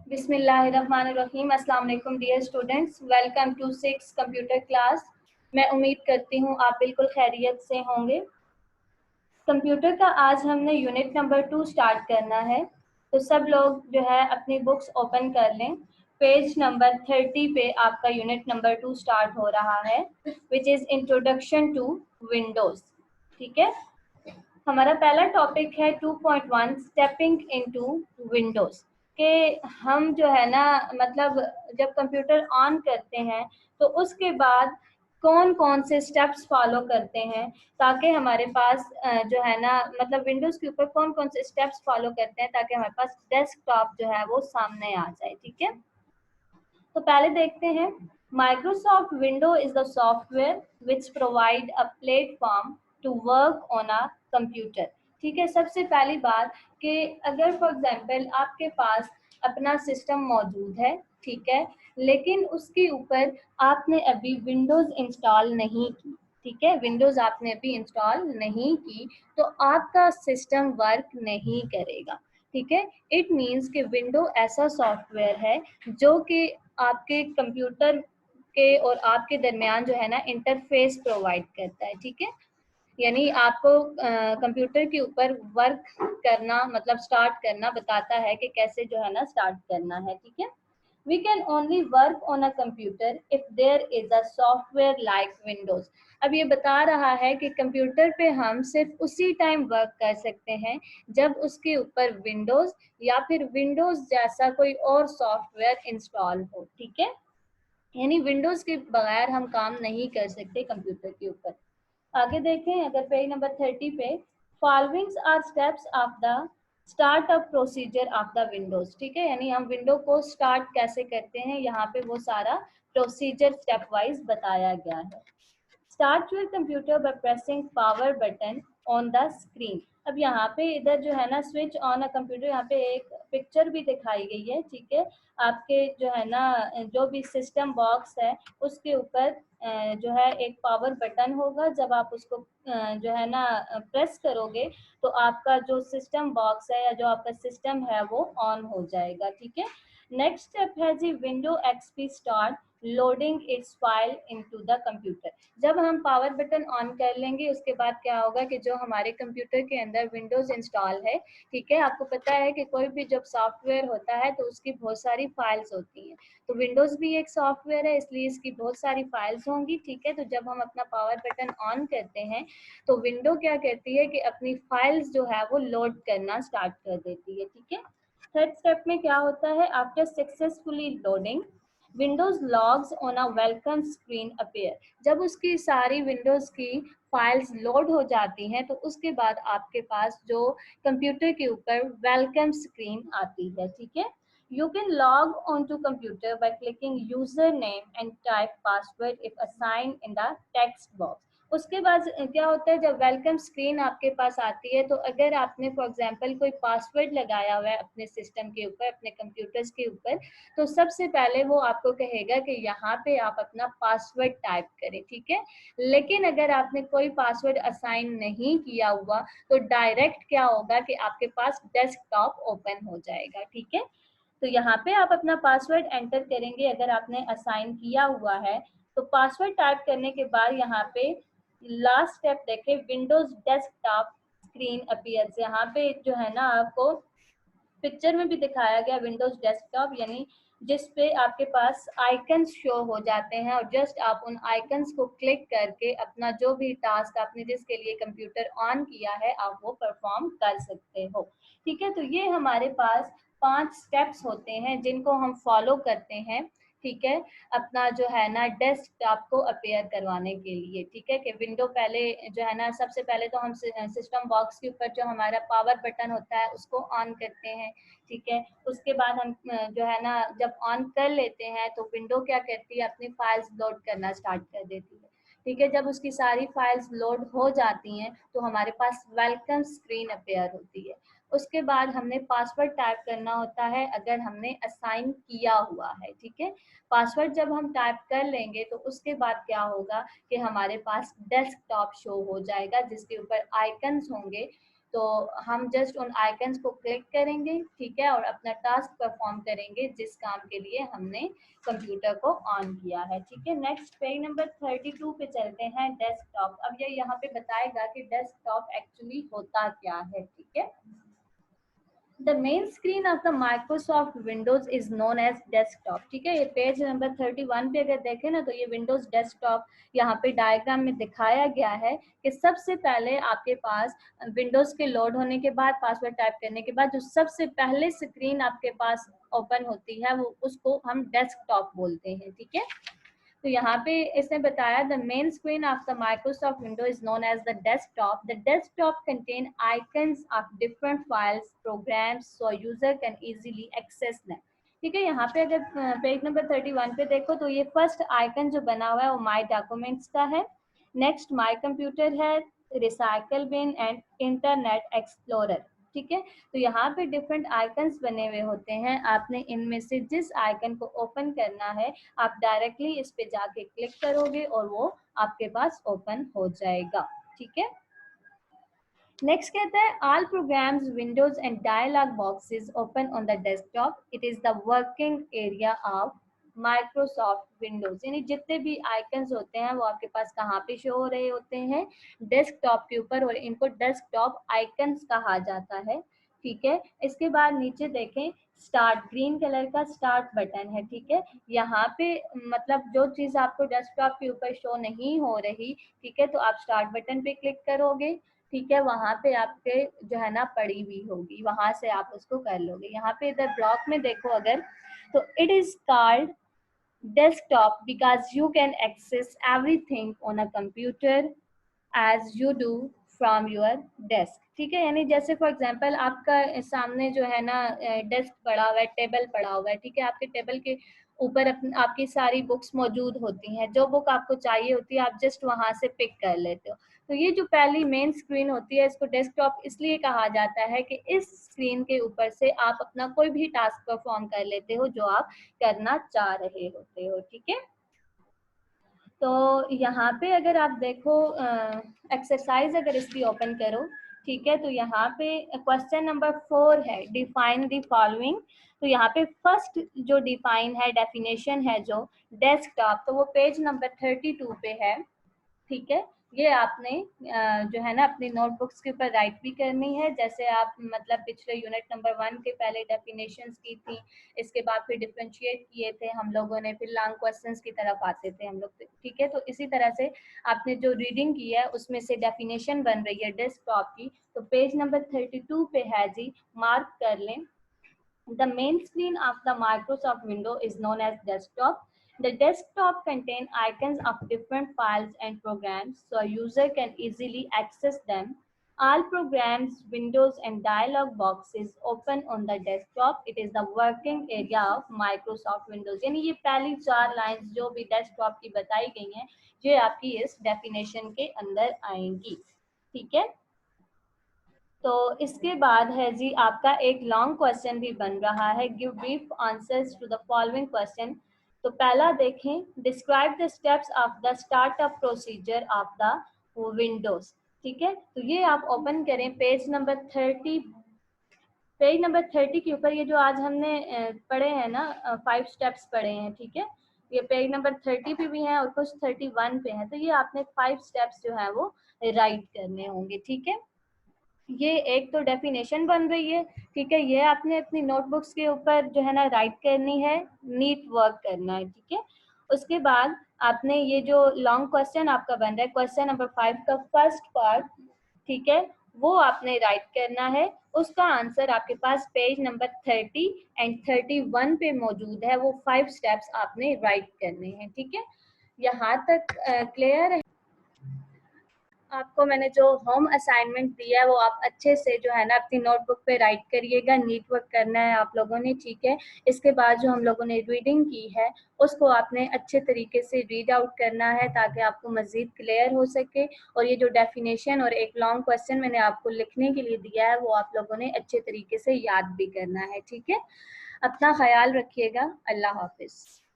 बिस्मिल्लाहिर्रहमानिर्रहीम। अस्सलाम वालेकुम dear students, welcome to 6 computer class. मैं उम्मीद करती हूँ आप बिल्कुल खैरियत से होंगे। कंप्यूटर का आज हमने यूनिट नंबर 2 स्टार्ट करना है, तो सब लोग जो है अपनी बुक्स ओपन कर लें। पेज नंबर 30 पे आपका यूनिट नंबर 2 स्टार्ट हो रहा है, which is introduction to Windows. ठीक है, हमारा पहला टॉपिक है 2.1 स्टेपिंग इनटू विंडोज। के हम जो है ना मतलब जब कंप्यूटर ऑन करते हैं तो उसके बाद कौन कौन से स्टेप्स फॉलो करते हैं ताकि हमारे पास जो है ना मतलब विंडोज के ऊपर कौन कौन से स्टेप्स फॉलो करते हैं ताकि हमारे पास डेस्कटॉप जो है वो सामने आ जाए। ठीक है, तो पहले देखते हैं। Microsoft window is the software which provide a platform to work on a computer. ठीक है, सबसे पहली बात कि अगर फॉर एग्जांपल आपके पास अपना सिस्टम मौजूद है, ठीक है, लेकिन उसके ऊपर आपने अभी विंडोज इंस्टॉल नहीं की, ठीक है, विंडोज आपने अभी इंस्टॉल नहीं की, तो आपका सिस्टम वर्क नहीं करेगा। ठीक है, इट मीन्स कि विंडो ऐसा सॉफ्टवेयर है जो कि आपके कंप्यूटर के और आपके दरमियान जो है ना इंटरफेस प्रोवाइड करता है। ठीक है, यानी आपको कंप्यूटर के ऊपर वर्क करना मतलब स्टार्ट करना बताता है कि कैसे जो है ना स्टार्ट करना है। ठीक है, we can only work on a computer if there is a software like Windows। अब ये बता रहा है कि कंप्यूटर पे हम सिर्फ उसी टाइम वर्क कर सकते हैं जब उसके ऊपर विंडोज या फिर विंडोज जैसा कोई और सॉफ्टवेयर इंस्टॉल हो। ठीक है, यानी विंडोज के बगैर हम काम नहीं कर सकते कंप्यूटर के ऊपर। आगे देखें, अगर पेज नंबर 30 पे followings are steps of the start up procedure of the Windows. ठीक है, यानी हम विंडो को स्टार्ट कैसे करते हैं, यहाँ पे वो सारा प्रोसीजर स्टेप वाइज बताया गया है। Start your computer by pressing power button on the screen. अब यहाँ पे इधर जो है ना स्विच ऑन अ कंप्यूटर, यहाँ पे एक पिक्चर भी दिखाई गई है। ठीक है, आपके जो है ना जो भी सिस्टम बॉक्स है उसके ऊपर जो है एक पावर बटन होगा। जब आप उसको जो है ना प्रेस करोगे तो आपका जो सिस्टम बॉक्स है या जो आपका सिस्टम है वो ऑन हो जाएगा। ठीक है, नेक्स्ट स्टेप है जी window XP start loading its file into the computer. जब हम पावर बटन ऑन कर लेंगे उसके बाद क्या होगा कि जो हमारे कंप्यूटर के अंदर विंडोज इंस्टॉल है, ठीक है, आपको पता है कि कोई भी जब सॉफ्टवेयर होता है तो उसकी बहुत सारी फाइल्स होती हैं, तो विंडोज भी एक सॉफ्टवेयर है इसलिए इसकी बहुत सारी फाइल्स होंगी। ठीक है, तो जब हम अपना पावर बटन ऑन करते हैं तो विंडो क्या करती है कि अपनी फाइल्स जो है वो लोड करना स्टार्ट कर देती है। ठीक है, थर्ड स्टेप में क्या होता है, after successfully loading Windows logs on a welcome screen appear. जब उसकी सारी विंडोज की फाइल्स लोड हो जाती हैं तो उसके बाद आपके पास जो कंप्यूटर के ऊपर वेलकम स्क्रीन आती है। ठीक है, you can log onto computer by clicking username and type password if assigned in the text box। उसके बाद क्या होता है, जब वेलकम स्क्रीन आपके पास आती है तो अगर आपने फॉर एग्जांपल कोई पासवर्ड लगाया हुआ है अपने सिस्टम के ऊपर अपने कंप्यूटर्स के ऊपर, तो सबसे पहले वो आपको कहेगा कि यहाँ पे आप अपना पासवर्ड टाइप करें। ठीक है, लेकिन अगर आपने कोई पासवर्ड असाइन नहीं किया हुआ तो डायरेक्ट क्या होगा कि आपके पास डेस्कटॉप ओपन हो जाएगा। ठीक है, तो यहाँ पे आप अपना पासवर्ड एंटर करेंगे अगर आपने असाइन किया हुआ है, तो पासवर्ड टाइप करने के बाद यहाँ पे लास्ट स्टेप देखें विंडोज डेस्कटॉप स्क्रीन अपीयर्स। यहाँ पे जो है ना आपको पिक्चर में भी दिखाया गया विंडोज डेस्कटॉप, यानी जिस पे आपके पास आइकन्स शो हो जाते हैं और जस्ट आप उन आइकन्स को क्लिक करके अपना जो भी टास्क आपने जिसके लिए कंप्यूटर ऑन किया है आप वो परफॉर्म कर सकते हो। ठीक है, तो ये हमारे पास 5 स्टेप्स होते हैं जिनको हम फॉलो करते हैं। ठीक है, अपना जो है ना डेस्कटॉप को अपीयर करवाने के लिए। ठीक है, कि विंडो पहले जो है ना सबसे पहले तो हम सिस्टम बॉक्स के ऊपर जो हमारा पावर बटन होता है उसको ऑन करते हैं। ठीक है, उसके बाद हम जो है ना जब ऑन कर लेते हैं तो विंडो क्या करती है, अपनी फाइल्स लोड करना स्टार्ट कर देती है। ठीक है, जब उसकी सारी फाइल्स लोड हो जाती हैं तो हमारे पास वेलकम स्क्रीन अपीयर होती है। उसके बाद हमने पासवर्ड टाइप करना होता है अगर हमने असाइन किया हुआ है। ठीक है, पासवर्ड जब हम टाइप कर लेंगे तो उसके बाद क्या होगा कि हमारे पास डेस्कटॉप शो हो जाएगा जिसके ऊपर आइकन्स होंगे तो हम जस्ट उन आइकन्स को क्लिक करेंगे, ठीक है, और अपना टास्क परफॉर्म करेंगे जिस काम के लिए हमने कंप्यूटर को ऑन किया है, ठीक है। नेक्स्ट पेज नंबर 32 पे चलते हैं, डेस्कटॉप। अब ये यहाँ पे बताएगा कि डेस्कटॉप एक्चुअली होता क्या है, ठीक है। The main screen of the Microsoft Windows is known as desktop, ठीक है। ये पेज नंबर 31 पे अगर देखें ना, तो ये विंडोज डेस्कटॉप यहाँ पे डायग्राम में दिखाया गया है कि सबसे पहले आपके पास विंडोज के लोड होने के बाद, पासवर्ड टाइप करने के बाद जो सबसे पहले स्क्रीन आपके पास ओपन होती है वो उसको हम डेस्कटॉप बोलते हैं, ठीक है। तो यहाँ पे इसने बताया the main screen of the Microsoft window is known as the desktop. The desktop contain icons of different files programs so user can easily access them, ठीक है। यहाँ पे अगर पेज नंबर 31 पे देखो तो ये फर्स्ट आइकन जो बना हुआ है वो माई डॉक्यूमेंट्स का है। नेक्स्ट माई कंप्यूटर है, recycle bin and Internet Explorer, ठीक है। तो यहाँ पे डिफरेंट आइकन्स बने हुए होते हैं, आपने इनमें से जिस आइकन को ओपन करना है आप डायरेक्टली इस पे जाके क्लिक करोगे और वो आपके पास ओपन हो जाएगा, ठीक है। नेक्स्ट कहता है all programs windows and dialog boxes open on the desktop, it is the working area of Microsoft Windows. यानी जितने भी आइकन्स होते हैं वो आपके पास कहाँ पे शो हो रहे होते हैं, डेस्कटॉप के ऊपर, और इनको डेस्कटॉप आइकन्स कहा जाता है, ठीक है। इसके बाद नीचे देखें स्टार्ट, ग्रीन कलर का स्टार्ट बटन है, ठीक है। यहाँ पे मतलब जो चीज आपको डेस्कटॉप के ऊपर शो नहीं हो रही, ठीक है, तो आप स्टार्ट बटन पे क्लिक करोगे, ठीक है, वहां पे आपके जो है ना पड़ी हुई होगी, वहां से आप उसको कर लोगे। यहाँ पे इधर ब्लॉक में देखो अगर, तो it is called desktop because you can access everything on a computer as you do from your desk, ठीक है। यानी जैसे फॉर एग्जांपल आपका सामने जो है ना डेस्क पड़ा हुआ है, टेबल पड़ा हुआ है, ठीक है, आपके टेबल के ऊपर आपकी सारी बुक्स मौजूद होती हैं, जो बुक आपको चाहिए होती है आप जस्ट वहां से पिक कर लेते हो। तो ये जो पहली मेन स्क्रीन होती है इसको डेस्कटॉप इसलिए कहा जाता है कि इस स्क्रीन के ऊपर से आप अपना कोई भी टास्क परफॉर्म कर लेते हो जो आप करना चाह रहे होते हो, ठीक है। तो यहाँ पे अगर आप देखो एक्सरसाइज अगर इसकी ओपन करो, ठीक है, तो यहाँ पे क्वेश्चन नंबर 4 है डिफाइन द फॉलोइंग। तो यहाँ पे फर्स्ट जो डिफाइन है, डेफिनेशन है जो डेस्कटॉप, तो वो पेज नंबर 32 पे है, ठीक है। ये आपने जो है ना अपनी नोटबुक्स के ऊपर राइट भी करनी है, जैसे आप मतलब पिछले यूनिट नंबर 1 के पहले डेफिनेशंस की थी, इसके बाद फिर डिफरेंशिएट किए थे हम लोगों ने, फिर लॉन्ग क्वेश्चंस की तरफ आते थे हम लोग, ठीक है। तो इसी तरह से आपने जो रीडिंग की है उसमें से डेफिनेशन बन रही है डेस्कटॉप की, तो पेज नंबर 32 पे है जी, मार्क कर लें। The main screen of the Microsoft window is known as desktop. The desktop contains icons of different files and programs so a user can easily access them. All programs, windows and dialog boxes open on the desktop. It is the working area of Microsoft Windows. यानी ये पहली 4 lines जो भी desktop की बताई गई हैं ये आपकी इस डेफिनेशन के अंदर आएंगी, ठीक है। तो इसके बाद है जी आपका एक लॉन्ग क्वेश्चन भी बन रहा है, give brief answers to the following question. तो पहला देखें, describe the steps of the startup procedure of the Windows, ठीक है। तो ये आप ओपन करें पेज नंबर 30, पेज नंबर 30 के ऊपर ये जो आज हमने पढ़े हैं ना 5 स्टेप्स पढ़े हैं, ठीक है, ये पेज नंबर 30 पे भी है और कुछ 31 पे है, तो ये आपने 5 स्टेप्स जो है वो राइट करने होंगे, ठीक है। ये एक तो डेफिनेशन बन रही है, ठीक है, ये आपने अपनी नोटबुक्स के ऊपर जो है ना राइट करनी है, नीट वर्क करना है, ठीक है। उसके बाद आपने ये जो लॉन्ग क्वेश्चन आपका बन रहा है क्वेश्चन नंबर 5 का फर्स्ट पार्ट, ठीक है, वो आपने राइट करना है, उसका आंसर आपके पास पेज नंबर 30 एंड 31 पे मौजूद है, वो 5 स्टेप्स आपने राइट करने हैं, ठीक है। यहाँ तक क्लियर है? आपको मैंने जो होम असाइनमेंट दिया है वो आप अच्छे से जो है ना अपनी नोटबुक पे राइट करिएगा, नीट वर्क करना है आप लोगों ने, ठीक है। इसके बाद जो हम लोगों ने रीडिंग की है उसको आपने अच्छे तरीके से रीड आउट करना है ताकि आपको मज़ीद क्लियर हो सके, और ये जो डेफिनेशन और एक लॉन्ग क्वेश्चन मैंने आपको लिखने के लिए दिया है वो आप लोगों ने अच्छे तरीके से याद भी करना है, ठीक है। अपना ख्याल रखिएगा, अल्लाह हाफिज़।